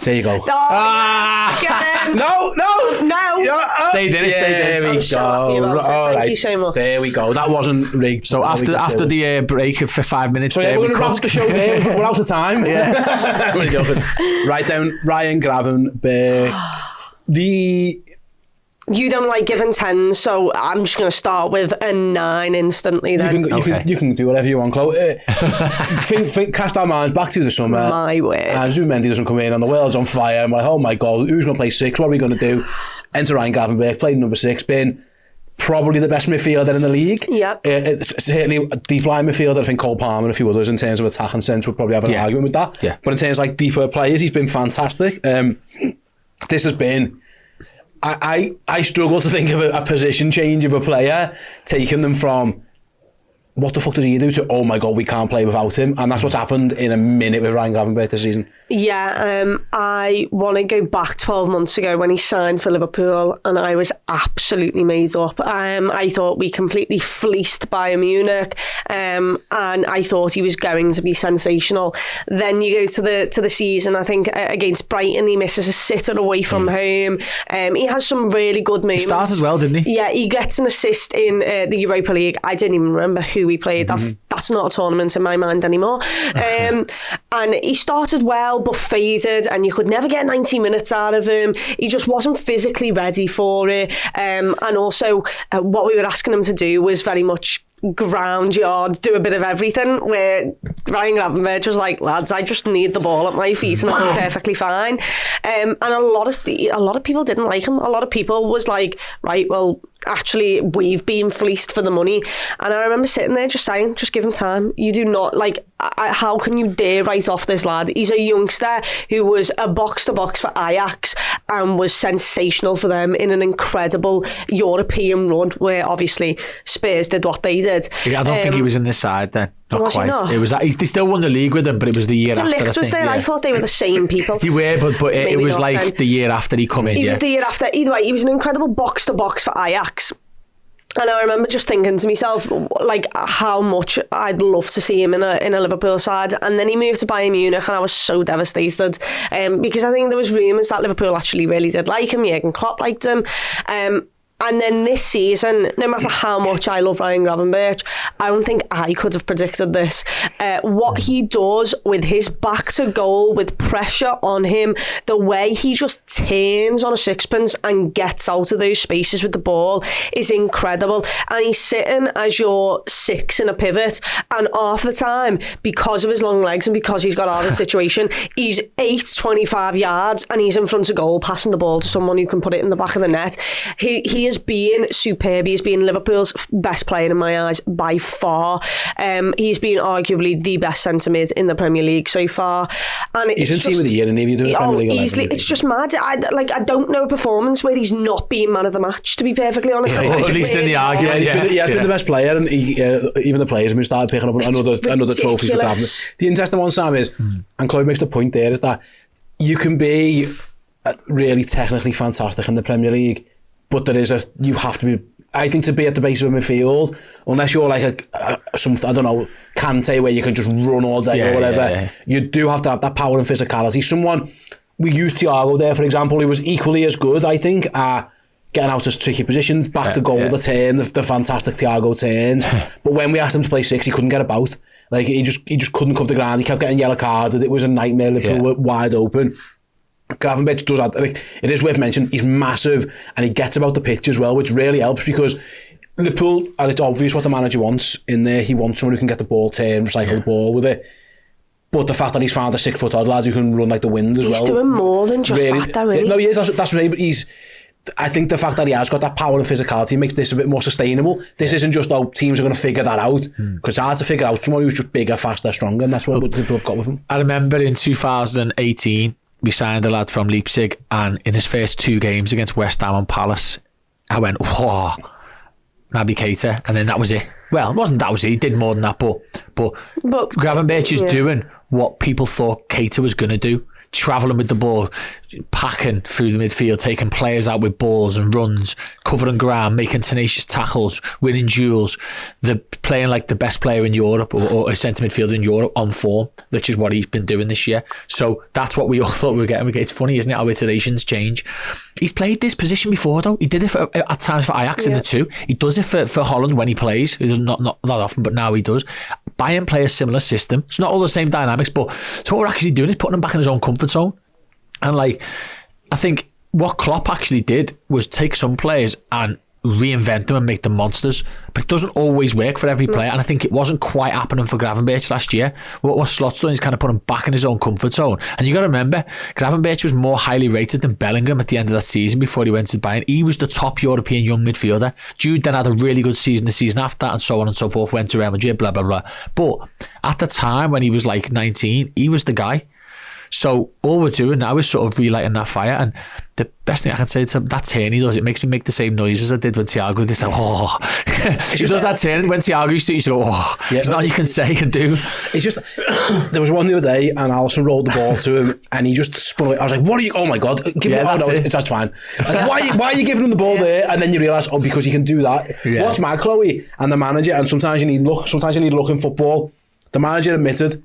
There you go. No. Yeah, Stayed in. There we go. Thank you so much. There we go. That wasn't rigged. So after the break for 5 minutes, so we're going to wrap up the show there. We're out of time. Yeah. I'm only joking. Right down, Ryan Gravenberch. You don't like giving 10s, so I'm just going to start with a 9 instantly then. You can do whatever you want, Chloe. Cast our minds back to the summer. My word. And Zubimendi doesn't come in and the world's on fire. I'm like, oh my God, who's going to play 6? What are we going to do? Enter Ryan Gravenberch, played number 6, been probably the best midfielder in the league. Yep. It's certainly a deep line midfielder. I think Cole Palmer and a few others in terms of attacking sense would probably have an argument with that. Yeah. But in terms of like deeper players, he's been fantastic. This has been... I struggle to think of a position change of a player, taking them from what the fuck does he do to, oh my God, we can't play without him. And that's what's happened in a minute with Ryan Gravenberch this season. Yeah, I want to go back 12 months ago when he signed for Liverpool, and I was absolutely made up. I thought we completely fleeced Bayern Munich, and I thought he was going to be sensational. Then you go to the season, I think against Brighton, he misses a sitter away from home. He has some really good moments. He started as well, didn't he? Yeah, he gets an assist in the Europa League. I don't even remember who he played. That's not a tournament in my mind anymore. And he started well, but faded, and you could never get 90 minutes out of him. He just wasn't physically ready for it. And also, what we were asking him to do was very much ground yard, do a bit of everything, where Ryan Gravenberch was like, lads, I just need the ball at my feet and I'm perfectly fine. And a lot of people didn't like him. A lot of people was like, right, well, actually, we've been fleeced for the money. And I remember sitting there just saying, just give him time. You do not, like, how can you dare write off this lad? He's a youngster who was a box-to-box for Ajax and was sensational for them in an incredible European run, where obviously Spurs did what they did. I don't think he was in this side then. Not was quite. He not? It was. They still won the league with him, but it was the year after. De Ligt was there. Yeah. I thought they were the same people. They were, but it was like then. The year after he come in. He was the year after. Either way, he was an incredible box-to-box for Ajax. And I remember just thinking to myself, like, how much I'd love to see him in a Liverpool side. And then he moved to Bayern Munich, and I was so devastated, because I think there was rumours that Liverpool actually really did like him. Jurgen Klopp liked him. And then this season, no matter how much I love Ryan Gravenberch, I don't think I could have predicted this. What he does with his back to goal, with pressure on him, the way he just turns on a sixpence and gets out of those spaces with the ball is incredible. And he's sitting as your 6 in a pivot, and half the time, because of his long legs and because he's got out of the situation, he's 25 yards and he's in front of goal passing the ball to someone who can put it in the back of the net. He has been superb. He's been Liverpool's best player in my eyes by far. He's been arguably the best centre mid in the Premier League so far. And he's in team of the year, and if you do the Premier League, easily, it's just mad. I don't know a performance where he's not been man of the match, to be perfectly honest. Yeah, at least in the argument. He has been the best player, and even the players have been started picking up another trophy for Gravenberch. The interesting one, Sam, is, and Chloe makes the point there, is that you can be really technically fantastic in the Premier League, but you have to be, I think, to be at the base of a midfield, unless you're like some, I don't know, Kante, where you can just run all day or whatever, you do have to have that power and physicality. Someone, we used Thiago there, for example, who was equally as good, I think, at getting out of tricky positions, back to goal, the turn, the fantastic Thiago turns. But when we asked him to play 6, he couldn't get about. Like, he just couldn't cover the ground. He kept getting yellow cards. It was a nightmare. Liverpool were wide open. Gravenberch does that. Like, it is worth mentioning, he's massive and he gets about the pitch as well, which really helps, because Liverpool, and it's obvious what the manager wants in there. He wants someone who can get the ball turned, recycle the ball with it. But the fact that he's found a 6 foot odd lad who can run like the wind as well. He's doing more than just that, though, isn't he? No, he is. That's right. But I think the fact that he has got that power and physicality makes this a bit more sustainable. This isn't just, teams are going to figure that out, because it's hard to figure out someone who's just bigger, faster, stronger, and that's what Liverpool have got with him. I remember in 2018, we signed a lad from Leipzig, and in his first 2 games against West Ham and Palace, I went, whoa, Naby Keita, and then that was it. Well, it wasn't that was it, he did more than that, but Gravenberch is doing what people thought Keita was going to do. travelling with the ball, packing through the midfield, taking players out with balls and runs, covering ground, making tenacious tackles, winning duels. They're playing like the best player in Europe or a centre midfielder in Europe on form, which is what he's been doing this year. So that's what we all thought we were getting. It's funny, isn't it, how iterations change. He's played this position before, though. He did it at times for Ajax in the 2. He does it for Holland when he plays. He does not that often, but now he does. Bayern play a similar system. It's not all the same dynamics, but so what we're actually doing is putting him back in his own comfort zone. And like, I think what Klopp actually did was take some players and reinvent them and make them monsters, but it doesn't always work for every player. And I think it wasn't quite happening for Gravenberch last year. What Slot's done is kind of put him back in his own comfort zone. And you got to remember, Gravenberch was more highly rated than Bellingham at the end of that season before he went to Bayern. He was the top European young midfielder. Jude then had a really good season the season after that, and so on and so forth, went to Real Madrid, blah blah blah. But at the time when he was like 19, he was the guy. So all we're doing now is sort of relighting that fire. And the best thing I can say to that turn he does, it makes me make the same noises I did when Thiago did. It's like, oh. He does that turn when Thiago used to, you go, oh. Yeah, there's nothing you can say and do. It's just, there was one the other day and Alisson rolled the ball to him and he just spun it. I was like, what are you, oh my God. Give him, that's fine. Like, why are you giving him the ball there? And then you realise, oh, because he can do that. Yeah. Watch Mad Chloe and the manager, and sometimes you need luck in football. The manager admitted,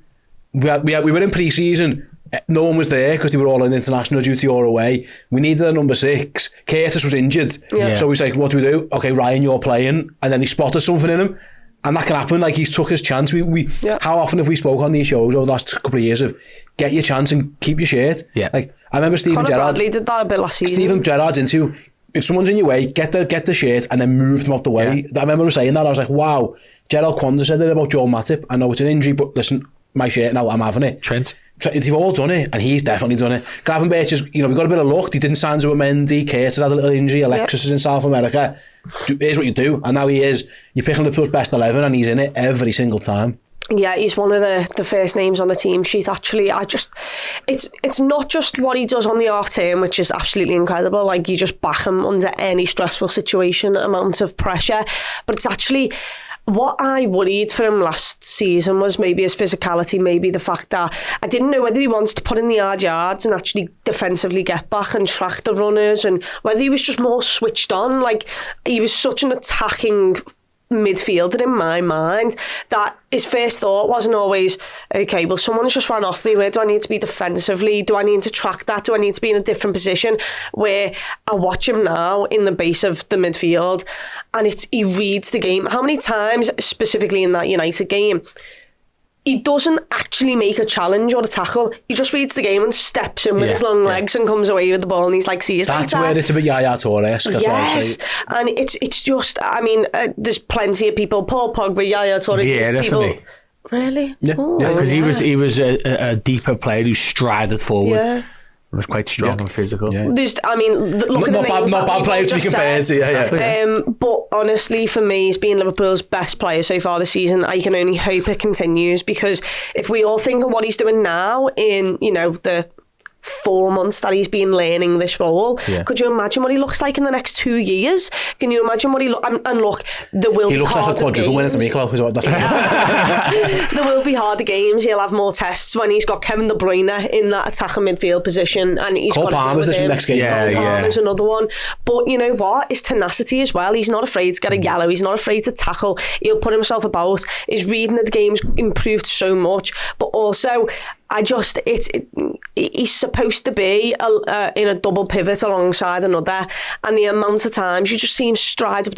we were in pre-season. No one was there because they were all on international duty or away. We needed a number 6. Curtis was injured. Yeah. So he's like, what do we do? Okay, Ryan, you're playing. And then he spotted something in him. And that can happen. Like, he took his chance. How often have we spoke on these shows over the last couple of years of get your chance and keep your shirt? Yeah. Like, I remember Steven Gerrard. Bradley did that a bit last season. Steven Gerrard's into, if someone's in your way, get the shirt and then move them out the way. Yeah. I remember him saying that. I was like, wow. Gerald Quander said it about Joel Matip. I know it's an injury, but listen, my shirt now, I'm having it. Trent. They've all done it, and he's definitely done it. Gravenberch is, we got a bit of luck. He didn't sign to a Mendy. Curtis had a little injury. Alexis is in South America. Here's what you do. And now he is. You're picking Liverpool's best 11, and he's in it every single time. Yeah, he's one of the first names on the team sheet. Actually, it's not just what he does on the half term, which is absolutely incredible. Like, you just back him under any stressful situation, amount of pressure. But it's actually, what I worried for him last season was maybe his physicality, maybe the fact that I didn't know whether he wants to put in the hard yards and actually defensively get back and track the runners, and whether he was just more switched on. Like, he was such an attacking midfielder in my mind that his first thought wasn't always, okay, well, someone's just ran off me. Where do I need to be defensively? Do I need to track that? Do I need to be in a different position? Where I watch him now in the base of the midfield, and he reads the game. How many times, specifically in that United game, he doesn't actually make a challenge or a tackle. He just reads the game and steps in with his long legs and comes away with the ball, and he's like, see you later. That's where it's a bit Yaya Toure-esque. Yes, and it's just, I mean, there's plenty of people, Paul Pogba, Yaya Toure, yeah, people. Definitely. Really? Yeah, because he was a deeper player who strided forward. Yeah. It was quite strong and physical. Yeah. There's, I mean, look at the names. Not bad players to be compared to, but honestly, for me, he's been Liverpool's best player so far this season. I can only hope it continues, because if we all think of what he's doing now in, the 4 months that he's been learning this role, could you imagine what he looks like in the next 2 years? Can you imagine what he and look, there will be looks like a quadruple winner to me, Chloe. There will be harder games. He'll have more tests when he's got Kevin De Bruyne in that attacking midfield position, and he's Cole got Palmer's this next game. Cole Palmer's another one. But you know what? His tenacity as well. He's not afraid to get a yellow. He's not afraid to tackle. He'll put himself about. His reading of the game's improved so much. But also, he's supposed to be in a double pivot alongside another, and the amount of times you just see him stride up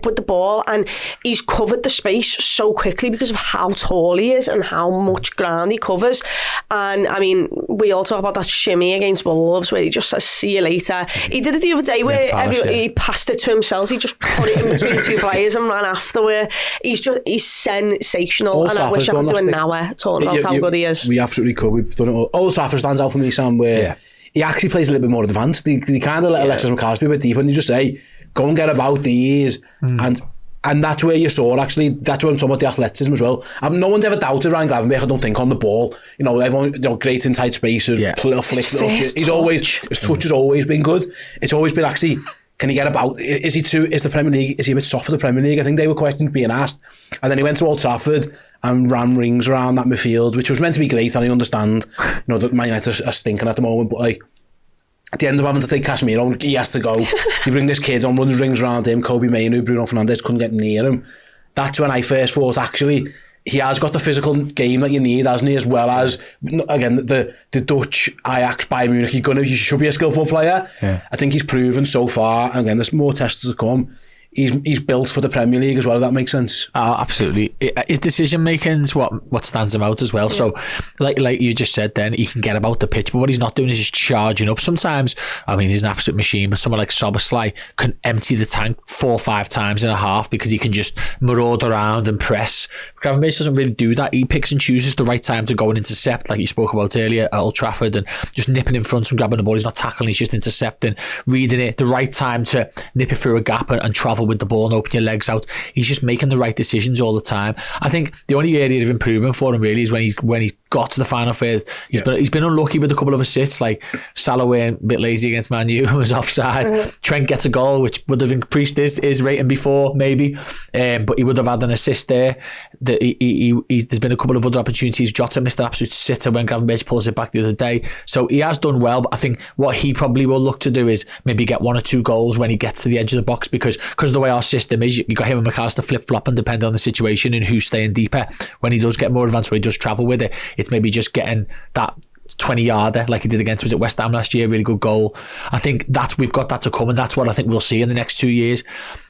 with the ball, and he's covered the space so quickly because of how tall he is and how much ground he covers. And I mean, we all talk about that shimmy against Wolves where he just says, see you later. He did it the other day where he passed it to himself. He just put it in between two players and ran after. Where he's sensational. Old and I wish I could do an hour talking about how good he is. We absolutely could. We've done it all. Old Trafford stands out for me, Sam, where he actually plays a little bit more advanced. He kind of let Alexis McAllister be a bit deeper, and you just say, go and get about these. And that's where you saw, actually, that's where I'm talking about the athleticism as well. No one's ever doubted Ryan Gravenberch, I don't think, on the ball. Everyone, great in tight spaces, little flick, his touch has always been good. It's always been actually, Can he get about? Is the Premier League, is he a bit soft for the Premier League? I think they were questions being asked. And then he went to Old Trafford and ran rings around that midfield, which was meant to be great, and I understand, that Man United are stinking at the moment, but like, at the end of having to take Casemiro, he has to go. You bring this kid on, runs rings around him, Kobe Mainoo, Bruno Fernandes couldn't get near him. That's when I first thought, actually, he has got the physical game that you need, hasn't he? As well as, again, the Dutch Ajax, Bayern Munich, he should be a skillful player. Yeah. I think he's proven so far, again, there's more tests to come. He's built for the Premier League as well, if that makes sense. Oh, absolutely. His decision making is what stands him out as well. Yeah. So, like you just said then, he can get about the pitch, but what he's not doing is just charging up. Sometimes, I mean, he's an absolute machine, but someone like Szoboszlai can empty the tank 4 or 5 times in a half because he can just maraud around and press. Gravenberch doesn't really do that. He picks and chooses the right time to go and intercept, like you spoke about earlier at Old Trafford, and just nipping in front and grabbing the ball. He's not tackling, he's just intercepting, reading it, the right time to nip it through a gap and travel with the ball and open your legs out. He's just making the right decisions all the time. I think the only area of improvement for him really is when he's got to the final third. He's been unlucky with a couple of assists, like Salah went a bit lazy against Man U, was offside. Trent gets a goal which would have increased his rating before maybe, but he would have had an assist there. There's been a couple of other opportunities. Jota missed an absolute sitter when Gravenberch pulls it back the other day, so he has done well, but I think what he probably will look to do is maybe get 1 or 2 goals when he gets to the edge of the box, because of the way our system is, you got him and McAllister flip-flopping depending on the situation and who's staying deeper. When he does get more advanced, or he does travel with it, it's maybe just getting that 20-yarder like he did against, was it West Ham last year, really good goal. I think we've got that to come, and that's what I think we'll see in the next 2 years.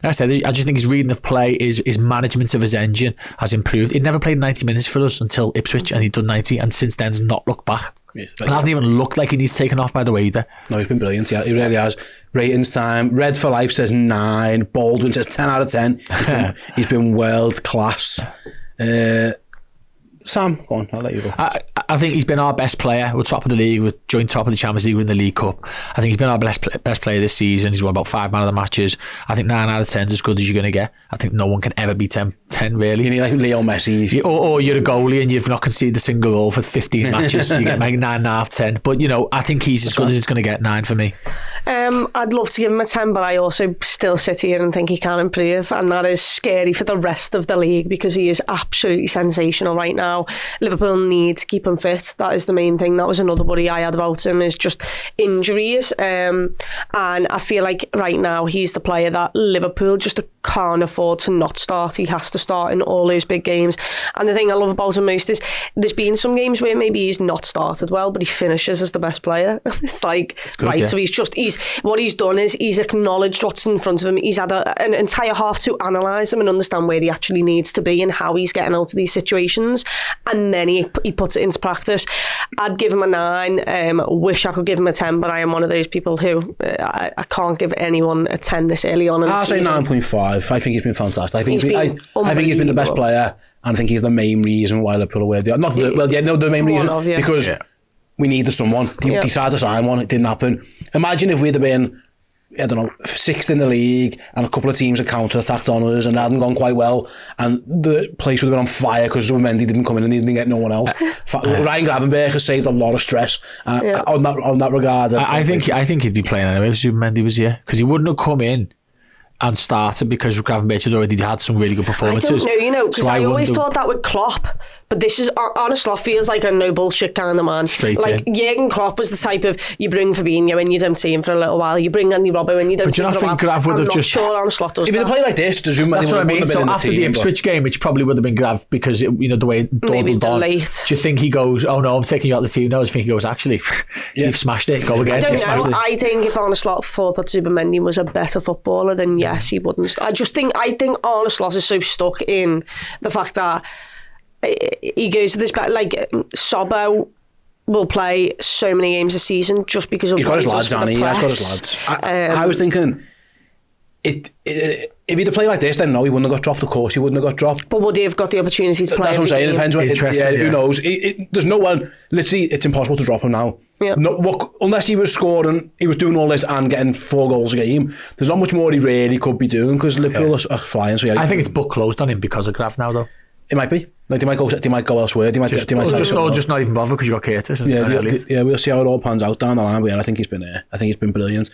Like I said, I just think his reading of play, his management of his engine has improved. He'd never played 90 minutes for us until Ipswich, and he'd done 90, and since then has not looked back. Yes, and hasn't even looked like he needs taken off by the way either. No, he's been brilliant, yeah, he really has. Ratings time, Red for Life says 9, Baldwin says 10 out of 10. He's been world class. Sam, go on, I'll let you go. I think he's been our best player. We're top of the league, we're joint top of the Champions League, we're in the League Cup. I think he's been our best player this season. He's won about 5 man of the matches. I think 9 out of 10 is as good as you're going to get. I think no one can ever be 10 really. You need like Leo Messi. Or you're a goalie and you've not conceded a single goal for 15 matches. You get like 9.5, 10. But, I think he's as good as it's going to get. 9 for me. I'd love to give him a 10, but I also still sit here and think he can improve, and that is scary for the rest of the league because he is absolutely sensational right now. Liverpool need to keep him fit. That is the main thing. That was another worry I had about him, is just injuries. And I feel like right now he's the player that Liverpool just can't afford to not start. He has to start in all those big games. And the thing I love about him most is there's been some games where maybe he's not started well, but he finishes as the best player. It's like, it's good, right, yeah. So what he's done is he's acknowledged what's in front of him. He's had an entire half to analyse them and understand where he actually needs to be and how he's getting out of these situations. And then he puts it into practice. I'd give him a 9. Wish I could give him a 10, but I am one of those people who I can't give anyone a 10 this early on. I'll say 9.5. I think he's been fantastic. I think he's been the best player, and I think he's the main reason why Liverpool were the main reason, because we needed someone. They decided to sign one. It didn't happen. Imagine if we'd have been, I don't know, 6th in the league and a couple of teams had counter-attacked on us and it hadn't gone quite well, and the place would have been on fire because Mendy didn't come in and he didn't get no one else. Ryan Gravenberch has saved a lot of stress on that regard. I think he'd be playing anyway if Mendy was here, because he wouldn't have come in and started because Gravenberch had already had some really good performances. I don't know, because I always thought that with Klopp, but this is, Arne Slot feels like a no bullshit kind of man. Straight like in. Jurgen Klopp was the type of, you bring Fabinho and you don't see him for a little while, you bring Andy Robbo and you don't see him for a while. I'm not sure Arne Slot does that. If they play like this, that's what I mean. So after the Ipswich game, which probably would have been Grav, because the way it dawdled on. Late. Do you think he goes, oh no, I'm taking you out of the team? No, I think he goes, actually, you've smashed it, go again. I don't know. I think if Arne Slot thought that Zubimendi was a better footballer, then yes, he wouldn't. I think Arne Slot is so stuck in the fact that he goes to this, like Sobbo will play so many games this season just because of he's got his lads, Annie. He has got his lads. I was thinking, if he'd have played like this, then no, he wouldn't have got dropped. Of course, he wouldn't have got dropped. But would he have got the opportunity to play? That's what I'm saying. It depends. Who knows? There's no one. Literally, it's impossible to drop him now. Yeah. Unless he was scoring, he was doing all this and getting 4 goals a game. There's not much more he really could be doing because Liverpool are flying. So I think it's book closed on him because of Grav now, though. It might be. Like they might go elsewhere. They might just not even bother because you got Curtis. We'll see how it all pans out down the line. But I think he's been brilliant.